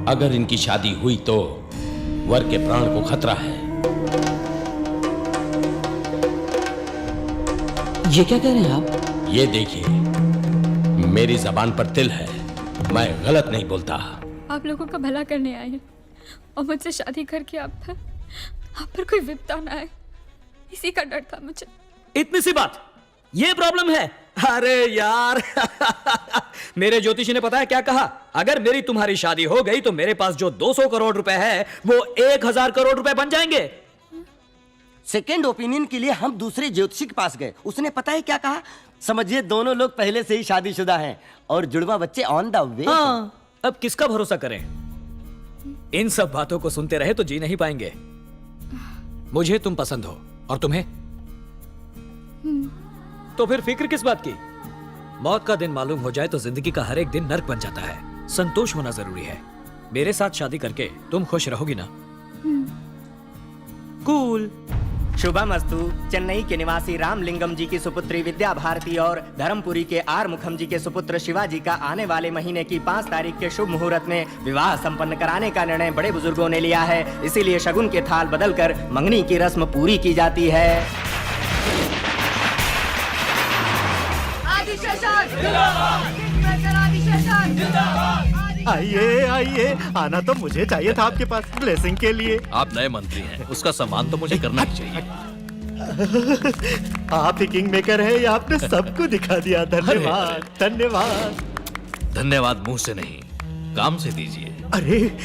अगर इनकी शादी हुई तो वर के प्राण को खतरा है। ये क्या कह रहे हैं आप? ये देखिए, मेरी जबान पर तिल है, मैं गलत नहीं बोलता। आप लोगों का भला करने आए हैं और मुझसे शादी करके आप पर कोई विपदा ना आए, इसी का डर था मुझे। इतनी सी बात, ये प्रॉब्लम है? अरे यार मेरे ज्योतिषी ने पता है क्या कहा? अगर मेरी तुम्हारी शादी हो गई तो मेरे पास जो 200 करोड़ रुपए है वो 1000 करोड़ रुपए बन जाएंगे। सेकेंड ओपिनियन के लिए हम दूसरे ज्योतिषी के पास गए, उसने पता है क्या कहा? समझिए दोनों लोग पहले से ही शादीशुदा हैं और जुड़वा बच्चे ऑन द वे। हाँ, अब किसका भरोसा करें? इन सब बातों को सुनते रहे तो जी नहीं पाएंगे। मुझे तुम पसंद हो और तुम्हें, तो फिर फिक्र किस बात की? मौत का दिन मालूम हो जाए तो जिंदगी का हर एक दिन नर्क बन जाता है। संतोष होना जरूरी है। मेरे साथ शादी करके तुम खुश रहोगी ना? कूल। शुभमस्तु। चेन्नई के निवासी रामलिंगम जी की सुपुत्री विद्या भारती और धर्मपुरी के आर मुखम जी के सुपुत्र शिवाजी का आने वाले महीने की 5 तारीख के शुभ मुहूर्त में विवाह संपन्न कराने का निर्णय बड़े बुजुर्गों ने लिया है। इसीलिए शगुन के थाल बदलकर मंगनी की रस्म पूरी की जाती है। आइए आइए, आना तो मुझे चाहिए था आपके पास ब्लेसिंग के लिए। आप नए मंत्री हैं, उसका सम्मान तो मुझे करना ही चाहिए। आप ही किंग मेकर है, ये आपने सबको दिखा दिया। धन्यवाद धन्यवाद। धन्यवाद मुंह से नहीं, काम से दीजिए। अरे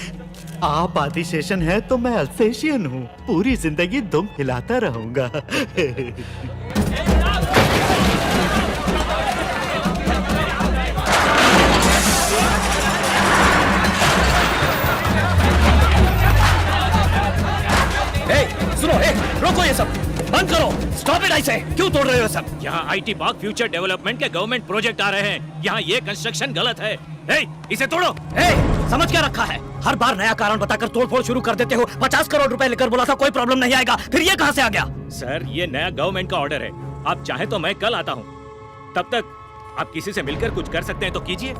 आप आदिशेषन है तो मैं अल्सेशियन हूँ, पूरी जिंदगी दुम हिलाता रहूंगा। सुनो, रोको ये सब, बंद करो, स्टॉप इट। ऐसे क्यों तोड़ रहे हो सब? यहाँ आईटी पार्क फ्यूचर डेवलपमेंट के गवर्नमेंट प्रोजेक्ट आ रहे हैं, यहाँ ये कंस्ट्रक्शन गलत है। इसे तोड़ो। समझ क्या रखा है? हर बार नया कारण बताकर तोड़फोड़ शुरू कर देते हो। 50 करोड़ रुपए लेकर बोला था कोई प्रॉब्लम नहीं आएगा, फिर ये कहां से आ गया? सर, ये नया गवर्नमेंट का ऑर्डर है। आप चाहे तो मैं कल आता हूँ, तब तक आप किसी से मिलकर कुछ कर सकते हैं तो कीजिए।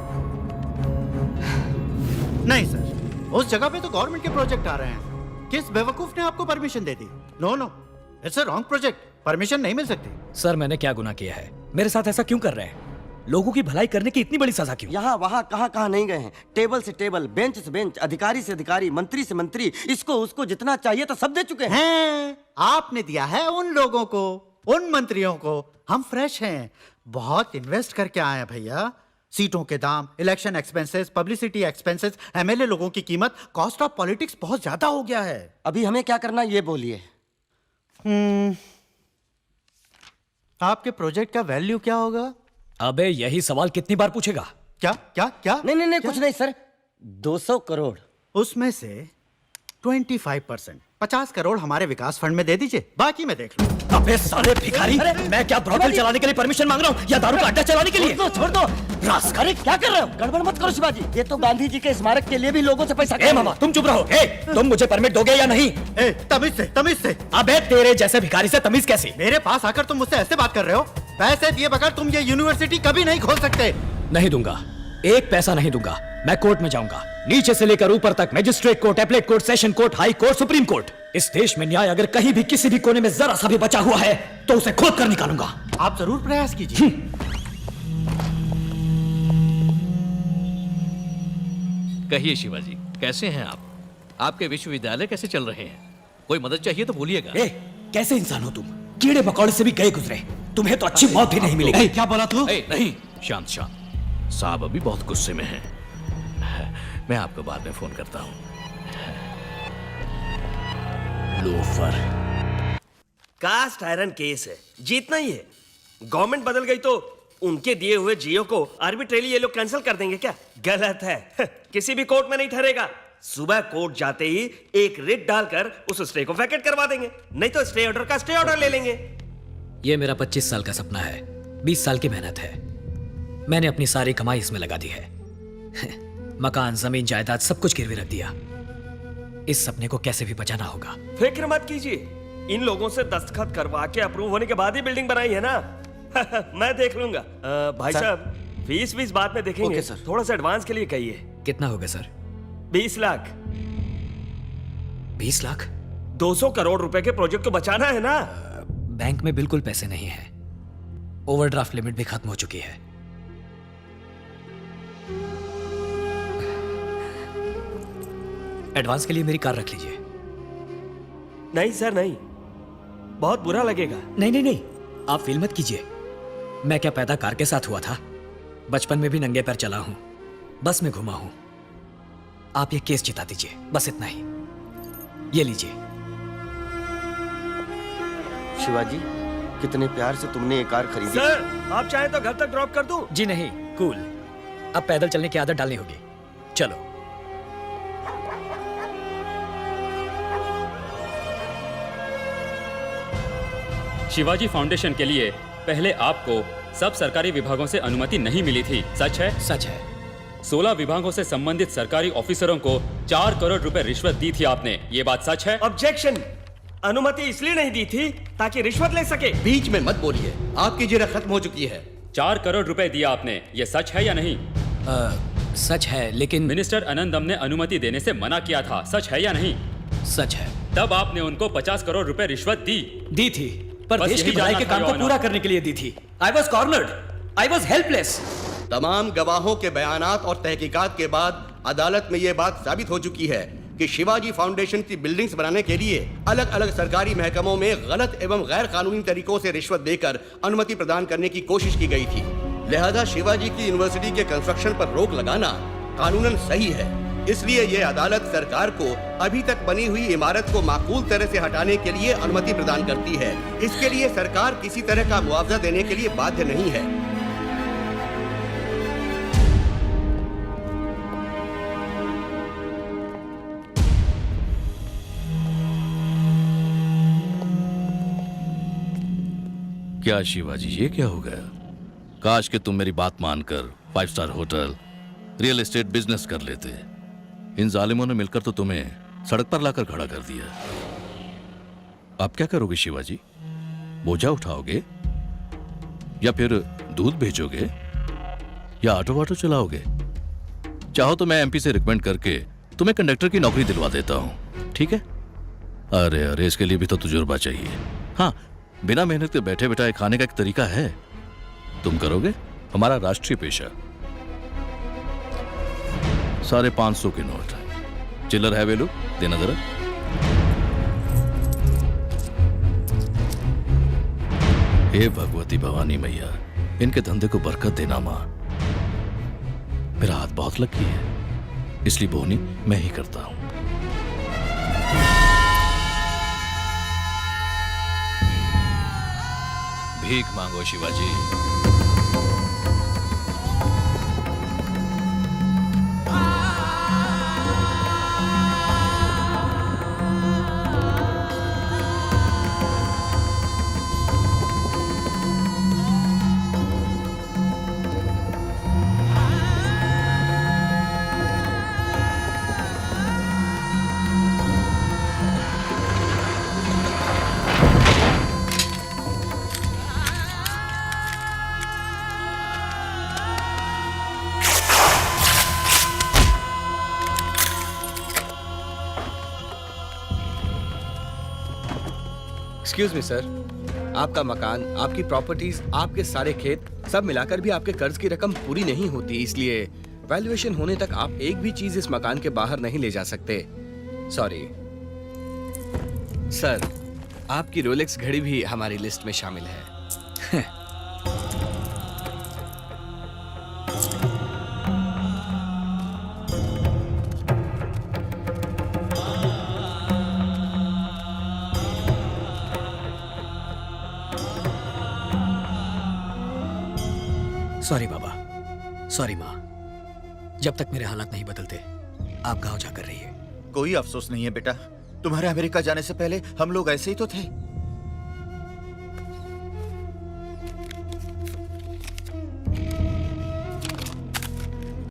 नहीं सर, उस जगह पे तो गवर्नमेंट के प्रोजेक्ट आ रहे हैं। किस बेवकूफ ने आपको परमिशन दे दी? No no, it's a wrong project, permission नहीं मिल सकती। सर, मैंने क्या गुनाह किया है? मेरे साथ ऐसा क्यों कर रहे हैं? लोगों की भलाई करने की इतनी बड़ी सजा क्यों? यहाँ वहाँ कहाँ नहीं गए हैं, टेबल से टेबल, बेंच से बेंच, अधिकारी से अधिकारी, मंत्री से मंत्री, इसको उसको जितना चाहिए तो सब दे चुके हैं। आपने दिया है उन लोगों को, उन मंत्रियों को। हम फ्रेश हैं, बहुत इन्वेस्ट करके आए हैं भैया। सीटों के दाम, election expenses, publicity expenses, MLA लोगों की कीमत, कॉस्ट ऑफ पॉलिटिक्स बहुत ज्यादा हो गया है। अभी हमें क्या करना ये बोलिए। आपके प्रोजेक्ट का वैल्यू क्या होगा? अबे यही सवाल कितनी बार पूछेगा? क्या क्या क्या? नहीं कुछ नहीं सर, 200 करोड़। उसमें से 25%, 50 करोड़ हमारे विकास फंड में दे दीजिए, बाकी मैं देख लूं। अबे साले भिखारी, मैं क्या ब्रॉडल चलाने के लिए परमिशन मांग रहा हूँ या दारू का अड्डा चलाने के लिए? छोड़ दो। अरे क्या कर रहे हो? गड़बड़ मत करो शिवाजी, ये तो गांधी जी के स्मारक के लिए भी लोगों से पैसा। मामा तुम चुप रहो। तुम मुझे परमिट दोगे या नहीं? तमीज से। अबे तेरे जैसे भिखारी से तमीज कैसी? मेरे पास आकर तुम मुझसे ऐसे बात कर रहे हो? पैसे दिए बगैर तुम ये यूनिवर्सिटी कभी नहीं खोल सकते। नहीं दूंगा, एक पैसा नहीं दूंगा। मैं कोर्ट में जाऊंगा, नीचे से लेकर ऊपर तक, magistrate court, appellate court, session court, high court, supreme court. इस देश में न्याय अगर कहीं भी किसी भी कोने में जरा सा भी बचा हुआ है तो उसे खोद कर निकालूंगा। आप जरूर प्रयास कीजिए। कहिए शिवाजी, कैसे हैं आप? आपके विश्वविद्यालय कैसे चल रहे हैं? कोई मदद चाहिए तो बोलिएगा। कैसे इंसान हो तुम? कीड़े मकोड़े से भी गए गुजरे, तुम्हें तो अच्छी मौत भी नहीं मिलेगी। क्या बोला तू? नहीं, शांत शांत। साहब अभी बहुत गुस्से में हैं। मैं आपको बाद में फोन करता हूँ। लोफर। कास्ट आयरन केस है, जीतना ही है। गवर्नमेंट बदल गई तो उनके दिए हुए जियो को आर्बिट्रेली ये लोग कैंसिल कर देंगे क्या? गलत है। किसी भी कोर्ट में नहीं ठहरेगा। सुबह कोर्ट जाते ही एक रिट डालकर उस स्टे को वैकेट करवा देंगे, नहीं तो स्टे ऑर्डर का स्टे ऑर्डर ले लेंगे। ये मेरा 25 साल का सपना है, 20 साल की मेहनत है। मैंने अपनी सारी कमाई इसमें लगा दी है। मकान, जमीन, जायदाद सब कुछ गिरवी रख दिया। इस सपने को कैसे भी बचाना होगा। फिक्र मत कीजिए, इन लोगों से दस्तखत करवा के अप्रूव होने के बाद ही बिल्डिंग बनाई है ना। मैं देख लूंगा। भाई साहब, फीस बाद में देखेंगे। Okay sir. थोड़ा सा एडवांस के लिए कहिए। कितना होगा सर? 20 लाख। 20 लाख? 200 करोड़ रुपए के प्रोजेक्ट को बचाना है ना। बैंक में बिल्कुल पैसे नहीं है, ओवरड्राफ्ट लिमिट भी खत्म हो चुकी है। एडवांस के लिए मेरी कार रख लीजिए। नहीं सर नहीं, बहुत बुरा लगेगा। नहीं नहीं नहीं, आप फील मत कीजिए। मैं क्या पैदा कार के साथ हुआ था? बचपन में भी नंगे पैर चला हूं, बस में घुमा हूं। आप ये केस जिता दीजिए, बस इतना ही। ये लीजिए। शिवाजी, कितने प्यार से तुमने ये कार खरीदी। सर आप चाहे तो घर तक ड्रॉप कर दूं? जी नहीं, कूल। अब पैदल चलने की आदत डालनी होगी। चलो। शिवाजी फाउंडेशन के लिए पहले आपको सब सरकारी विभागों से अनुमति नहीं मिली थी, सच है? सच है। 16 विभागों से संबंधित सरकारी ऑफिसरों को 4 करोड़ रुपए रिश्वत दी थी आपने, ये बात सच है? ऑब्जेक्शन। अनुमति इसलिए नहीं दी थी ताकि रिश्वत ले सके। बीच में मत बोलिए, आपकी जिरह खत्म हो चुकी है। 4 करोड़ रुपए दिया आपने, ये सच है या नहीं? सच है, लेकिन मिनिस्टर अनंदम ने अनुमति देने से मना किया था, सच है या नहीं? सच है। तब आपने उनको 50 करोड़ रुपए रिश्वत दी थी, पर बस देश की यही भलाई जानना के था, काम को योर ऑनर। पूरा करने के लिए दी थी। I was cornered, I was helpless. तमाम गवाहों के बयानात और तहकीकात के बाद अदालत में यह बात साबित हो चुकी है कि शिवाजी फाउंडेशन की बिल्डिंग्स बनाने के लिए अलग अलग सरकारी महकमों में गलत एवं गैर कानूनी तरीकों से रिश्वत देकर अनुमति प्रदान करने की कोशिश की गई थी। लिहाजा शिवाजी की यूनिवर्सिटी के कंस्ट्रक्शन पर रोक लगाना कानूनन सही है। इसलिए यह अदालत सरकार को अभी तक बनी हुई इमारत को माकूल तरह से हटाने के लिए अनुमति प्रदान करती है। इसके लिए सरकार किसी तरह का मुआवजा देने के लिए बाध्य नहीं है। क्या शिवाजी, ये क्या हो गया? काश कि तुम मेरी बात मानकर 5 star hotel, real estate business कर लेते। इन जालिमों ने मिलकर तो तुम्हें सड़क पर लाकर खड़ा कर दिया। अब क्या करोगे शिवाजी? बोझा उठाओगे या फिर दूध भेजोगे या ऑटो वाटो चलाओगे? चाहो तो मैं एमपी से रिकमेंड करके तुम्हें कंडक्टर की नौकरी दिलवा देता हूं, ठीक है? अरे अरे, इसके लिए भी तो तजुर्बा चाहिए। हाँ, बिना मेहनत के बैठे बैठाए खाने का एक तरीका है, तुम करोगे? हमारा राष्ट्रीय पेशा। 550 के नोट, चिल्लर है वेलू, देना जरा। हे भगवती भवानी मैया, इनके धंधे को बरकत देना मां। मेरा हाथ बहुत लकी है, इसलिए बोनी मैं ही करता हूं। भीख मांगो शिवाजी। एक्सक्यूज मी सर, आपका मकान, आपकी प्रॉपर्टीज, आपके सारे खेत सब मिलाकर भी आपके कर्ज की रकम पूरी नहीं होती, इसलिए वैल्यूएशन होने तक आप एक भी चीज इस मकान के बाहर नहीं ले जा सकते। सॉरी सर, आपकी रोलेक्स घड़ी भी हमारी लिस्ट में शामिल है। सॉरी बाबा, सॉरी माँ। जब तक मेरे हालात नहीं बदलते आप गांव जाकर रहिए। कोई अफसोस नहीं है बेटा, तुम्हारे अमेरिका जाने से पहले हम लोग ऐसे ही तो थे।